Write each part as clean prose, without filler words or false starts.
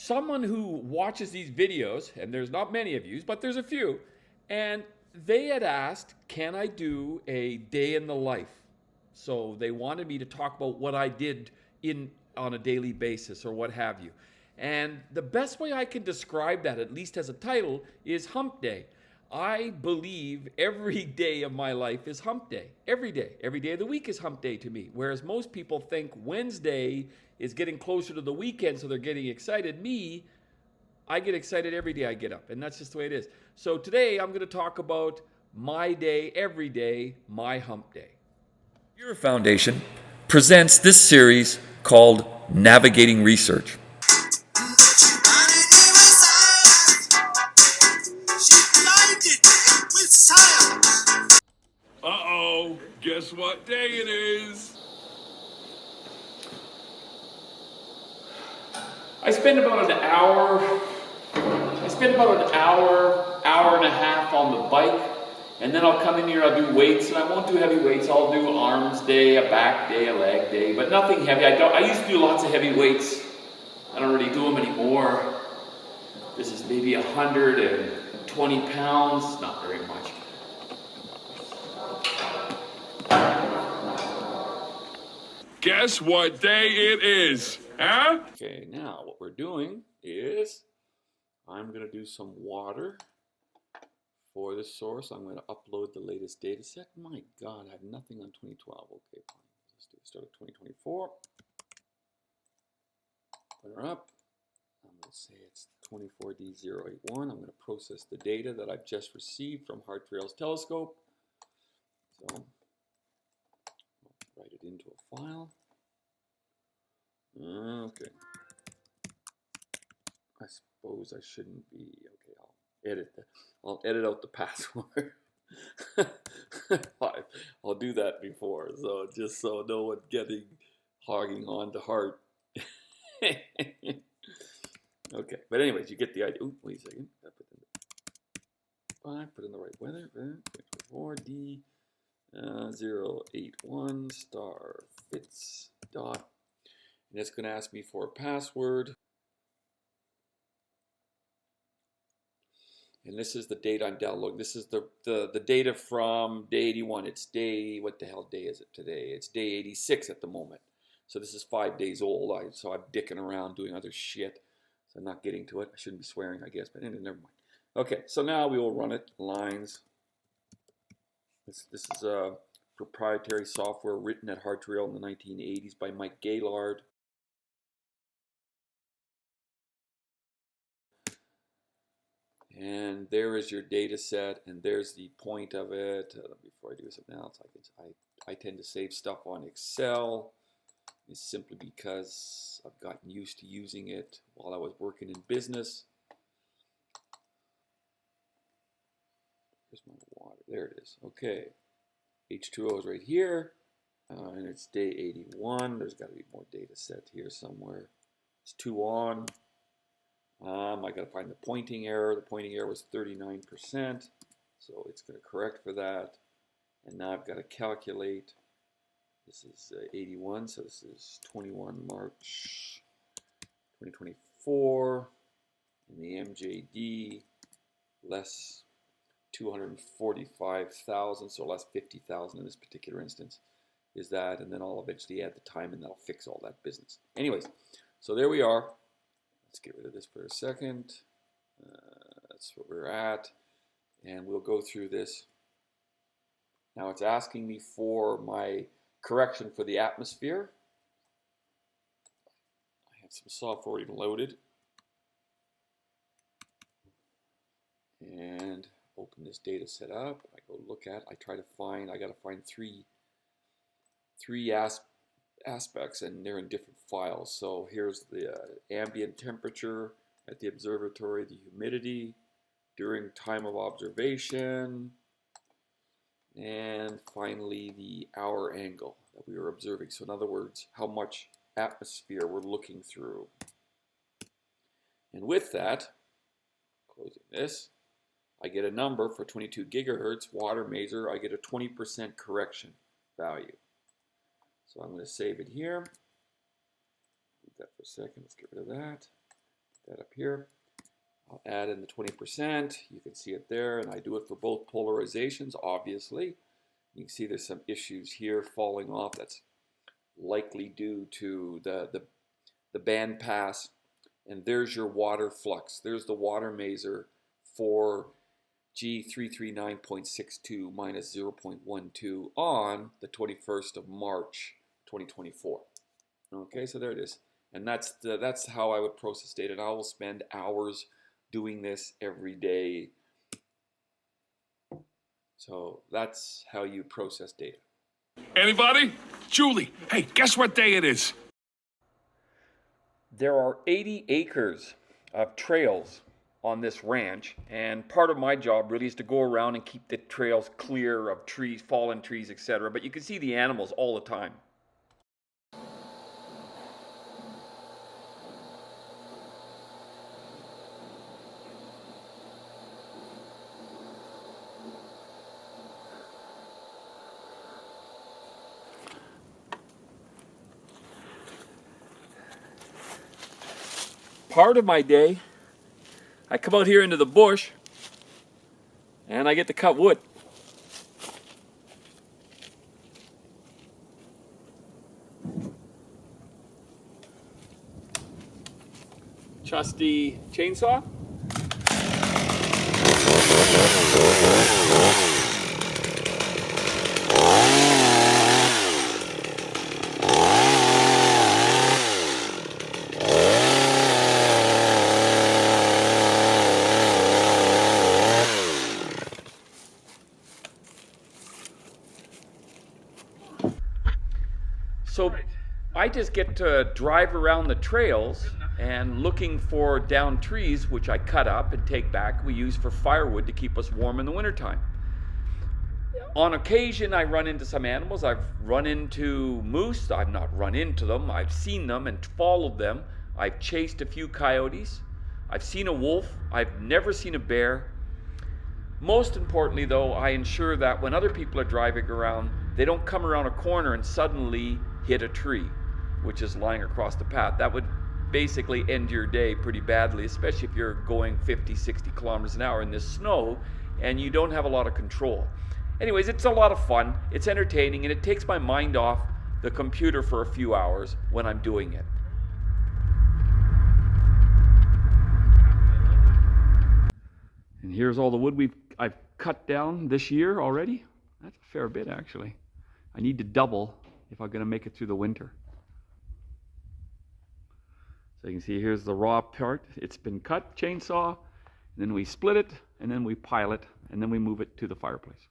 someone who watches these videos, and there's not many of you, but there's a few, and they had asked, can I do a day in the life? So they wanted me to talk about what I did on a daily basis or what have you. And the best way I can describe that, at least as a title, is Hump Day. I believe every day of my life is Hump Day. Every day. Every day of the week is Hump Day to me. Whereas most people think Wednesday is getting closer to the weekend, so they're getting excited. Me, I get excited every day I get up, and that's just the way it is. So today I'm going to talk about my day, every day, my Hump Day. GERA Foundation presents this series called Navigating Research. Uh-oh, guess what day it is? I spend about an hour hour and a half on the bike, and then I'll come in here, I'll do weights, and I won't do heavy weights. I'll do arms day, a back day, a leg day, but nothing heavy. I used to do lots of heavy weights. I don't really do them anymore. This is maybe 120 pounds, not very much. Guess what day it is, huh? Okay, now what we're doing is I'm going to do some water for the source. I'm going to upload the latest data set. My God, I have nothing on 2012. Okay, fine. Let's do start of 2024. Put her up. I'm going to say it's 24D081. I'm going to process the data that I've just received from HartRAO's telescope. So I'll write it into a file. Okay. I suppose I shouldn't be. Okay, I'll edit out the password. I'll do that before, so just so no one hogging on to heart. Okay, but anyways, you get the idea. Ooh, wait a second. I put in the right weather. 4D 081 star fits dot, and it's going to ask me for a password. And this is the data I'm downloading. This is the data from day 81. It's day, what the hell day is it today? It's day 86 at the moment. So this is 5 days old. So I'm dicking around doing other shit. So I'm not getting to it. I shouldn't be swearing, I guess, but anyway, never mind. Okay, so now we will run it. Lines. This is a proprietary software written at HartRAO in the 1980s by Mike Gaylord. And there is your data set, and there's the point of it. Before I do something else, I tend to save stuff on Excel. It's simply because I've gotten used to using it while I was working in business. Here's my water. There it is. Okay. H2O is right here. And it's day 81. There's got to be more data set here somewhere. It's 2 on. I got to find the pointing error. The pointing error was 39%, so it's going to correct for that. And now I've got to calculate. This is 81, so this is 21 March 2024, and the MJD less 245,000, so less 50,000 in this particular instance is that, and then I'll eventually add the time, and that'll fix all that business. Anyways, so there we are. Let's get rid of this for a second. That's what we're at. And we'll go through this. Now it's asking me for my correction for the atmosphere. I have some software already loaded. And open this data set up. I go look at, I got to find three aspects, and they're in different files. So here's the ambient temperature at the observatory, the humidity during time of observation, and finally the hour angle that we were observing. So in other words, how much atmosphere we're looking through. And with that, closing this, I get a number for 22 gigahertz water maser. I get a 20% correction value. So I'm going to save it here. Leave that for a second. Let's get rid of that. that up here. I'll add in the 20%. You can see it there, and I do it for both polarizations, obviously. You can see there's some issues here falling off. That's likely due to the band pass. And there's your water flux. There's the water maser for G339.62 minus 0.12 on the 21st of March 2024. Okay, so there it is. And that's how I would process data. And I will spend hours doing this every day. So that's how you process data. Anybody? Julie, hey, guess what day it is? There are 80 acres of trails on this ranch, and part of my job really is to go around and keep the trails clear of trees, fallen trees, etc. But you can see the animals all the time. Part of my day, I come out here into the bush and I get to cut wood. Trusty chainsaw. So I just get to drive around the trails and looking for downed trees, which I cut up and take back. We use for firewood to keep us warm in the wintertime. On occasion, I run into some animals. I've run into moose. I've not run into them. I've seen them and followed them. I've chased a few coyotes. I've seen a wolf. I've never seen a bear. Most importantly, though, I ensure that when other people are driving around, they don't come around a corner and suddenly hit a tree, which is lying across the path. That would basically end your day pretty badly, especially if you're going 50, 60 kilometers an hour in this snow and you don't have a lot of control. Anyways, it's a lot of fun, it's entertaining, and it takes my mind off the computer for a few hours when I'm doing it. And here's all the wood I've cut down this year already. That's a fair bit, actually. I need to double if I'm going to make it through the winter. So you can see here's the raw part. It's been cut, chainsaw, and then we split it, and then we pile it, and then we move it to the fireplace.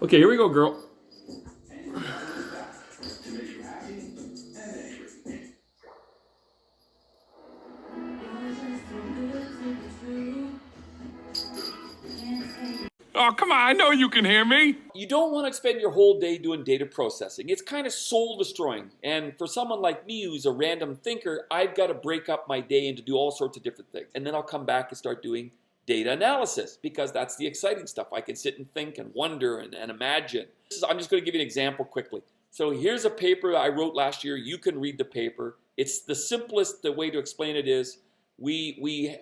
Okay, here we go, girl. Oh, come on, I know you can hear me. You don't want to spend your whole day doing data processing. It's kind of soul destroying. And for someone like me who's a random thinker, I've got to break up my day and to do all sorts of different things. And then I'll come back and start doing data analysis, because that's the exciting stuff. I can sit and think and wonder and imagine. I'm just going to give you an example quickly. So here's a paper I wrote last year. You can read the paper. It's the simplest way to explain it is we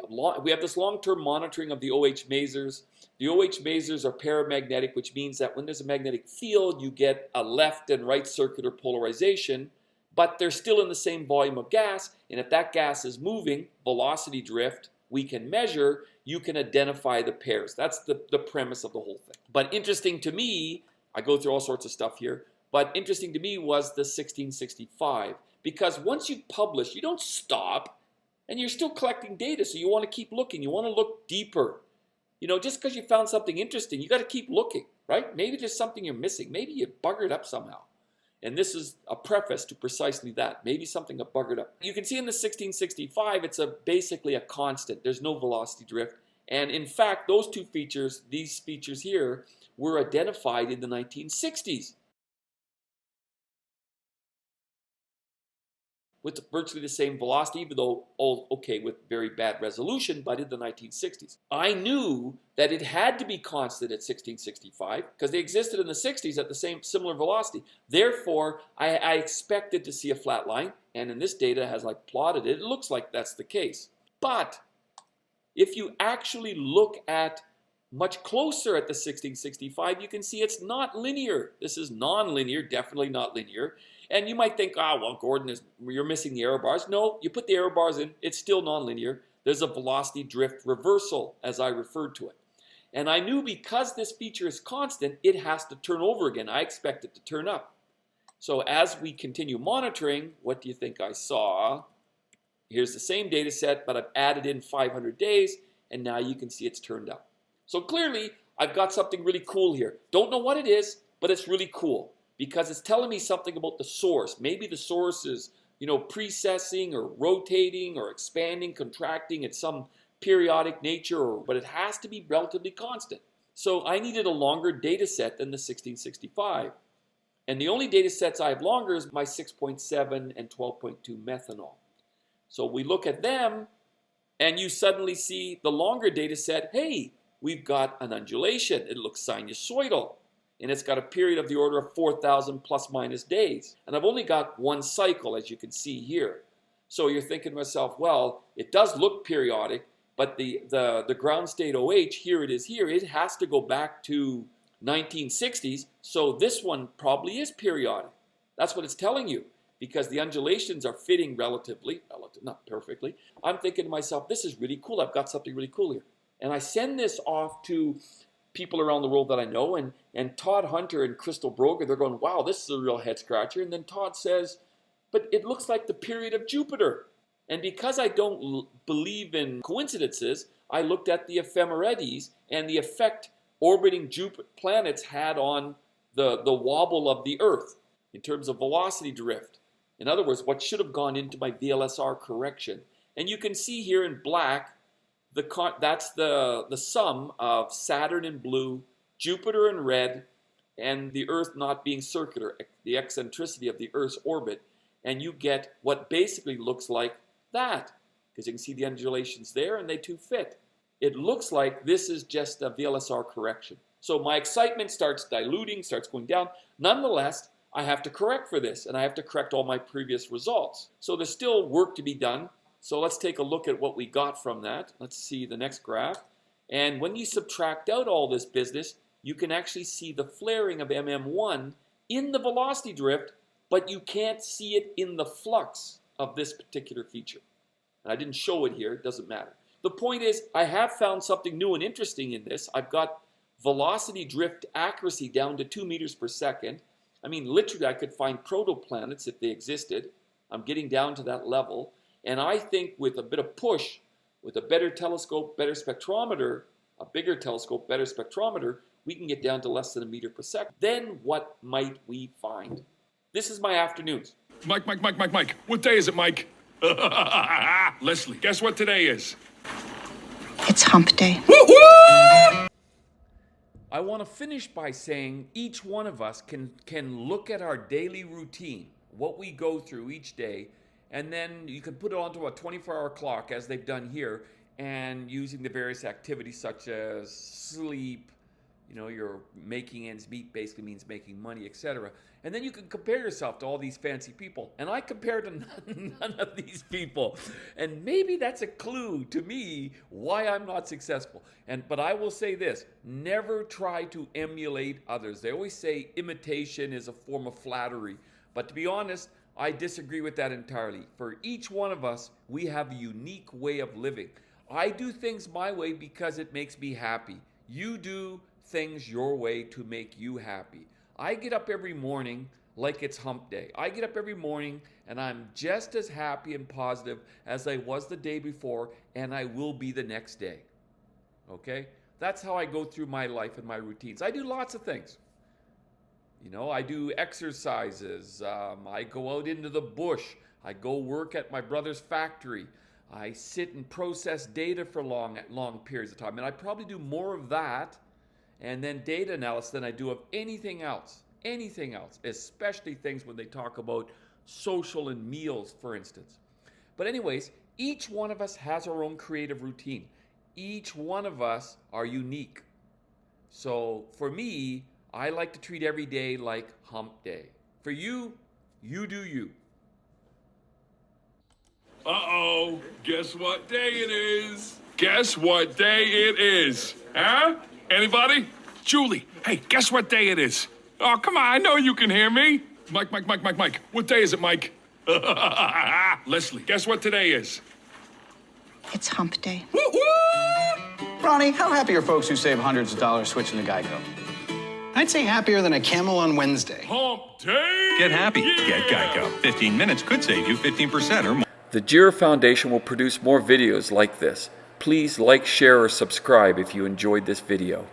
have this long-term monitoring of the OH masers. The OH masers are paramagnetic, which means that when there's a magnetic field, you get a left and right circular polarization, but they're still in the same volume of gas. And if that gas is moving, velocity drift, we can measure, you can identify the pairs. That's the premise of the whole thing. But interesting to me, I go through all sorts of stuff here, but interesting to me was the 1665, because once you publish, you don't stop. And you're still collecting data, so you want to keep looking. You want to look deeper. You know, just because you found something interesting, you got to keep looking, right? Maybe there's something you're missing. Maybe you buggered up somehow. And this is a preface to precisely that. Maybe something got buggered up. You can see in the 1665, it's basically a constant. There's no velocity drift. And in fact, those two features, these features here, were identified in the 1960s. With virtually the same velocity, even though, okay, with very bad resolution, but in the 1960s. I knew that it had to be constant at 1665 because they existed in the 60s at the same similar velocity. Therefore, I expected to see a flat line, and in this data, as I plotted it, it looks like that's the case. But if you actually look at much closer at the 1665, you can see it's not linear. This is non-linear, definitely not linear. And you might think, well, Gordon, you're missing the error bars. No, you put the error bars in, it's still nonlinear. There's a velocity drift reversal, as I referred to it. And I knew because this feature is constant, it has to turn over again. I expect it to turn up. So as we continue monitoring, what do you think I saw? Here's the same data set, but I've added in 500 days, and now you can see it's turned up. So clearly, I've got something really cool here. Don't know what it is, but it's really cool, because it's telling me something about the source. Maybe the source is, precessing or rotating or expanding, contracting at some periodic nature, but it has to be relatively constant. So I needed a longer data set than the 1665. And the only data sets I have longer is my 6.7 and 12.2 methanol. So we look at them, and you suddenly see the longer data set, hey, we've got an undulation. It looks sinusoidal. And it's got a period of the order of 4,000 plus minus days. And I've only got one cycle, as you can see here. So you're thinking to yourself, well, it does look periodic, but the ground state OH, here it is here, it has to go back to 1960s, so this one probably is periodic. That's what it's telling you, because the undulations are fitting relatively, not perfectly. I'm thinking to myself, this is really cool. I've got something really cool here. And I send this off to people around the world that I know, and Todd Hunter and Crystal Broger, they're going, wow, this is a real head scratcher. And then Todd says, but it looks like the period of Jupiter. And because I don't believe in coincidences, I looked at the ephemerides and the effect orbiting Jupiter planets had on the wobble of the Earth in terms of velocity drift. In other words, what should have gone into my VLSR correction. And you can see here in black, that's the sum of Saturn in blue, Jupiter in red, and the Earth not being circular, the eccentricity of the Earth's orbit. And you get what basically looks like that, because you can see the undulations there and they too fit. It looks like this is just a VLSR correction. So my excitement starts diluting, starts going down. Nonetheless, I have to correct for this, and I have to correct all my previous results. So there's still work to be done. So let's take a look at what we got from that. Let's see the next graph. And when you subtract out all this business, you can actually see the flaring of MM1 in the velocity drift, but you can't see it in the flux of this particular feature. And I didn't show it here, it doesn't matter. The point is, I have found something new and interesting in this. I've got velocity drift accuracy down to 2 meters per second. I mean, literally, I could find protoplanets if they existed. I'm getting down to that level. And I think with a bit of push, with a better telescope, better spectrometer, a bigger telescope, better spectrometer, we can get down to less than 1 meter per second. Then what might we find? This is my afternoons. Mike. What day is it, Mike? Leslie, guess what today is? It's hump day. I want to finish by saying each one of us can look at our daily routine, what we go through each day, and then you can put it onto a 24-hour clock, as they've done here, and using the various activities such as sleep, you're making ends meet basically means making money, etc. And then you can compare yourself to all these fancy people. And I compare to none of these people. And maybe that's a clue to me why I'm not successful. But I will say this, never try to emulate others. They always say imitation is a form of flattery. But to be honest, I disagree with that entirely. For each one of us, we have a unique way of living. I do things my way because it makes me happy. You do things your way to make you happy. I get up every morning like it's hump day. I get up every morning And I'm just as happy and positive as I was the day before, and I will be the next day. Okay? That's how I go through my life and my routines. I do lots of things. You know, I do exercises. I go out into the bush. I go work at my brother's factory. I sit and process data for long periods of time. And I probably do more of that and then data analysis than I do of anything else. Anything else, especially things when they talk about social and meals, for instance. But anyways, each one of us has our own creative routine. Each one of us are unique. So for me, I like to treat every day like hump day. For you, you do you. Uh-oh, guess what day it is? Guess what day it is? Huh? Anybody? Julie, hey, guess what day it is? Oh, come on, I know you can hear me. Mike. What day is it, Mike? Leslie, guess what today is? It's hump day. Ronnie, how happy are folks who save hundreds of dollars switching to Geico? I'd say happier than a camel on Wednesday. Hump day! Get happy. Yeah! Get Geico. 15 minutes could save you 15% or more. The GERA Foundation will produce more videos like this. Please like, share, or subscribe if you enjoyed this video.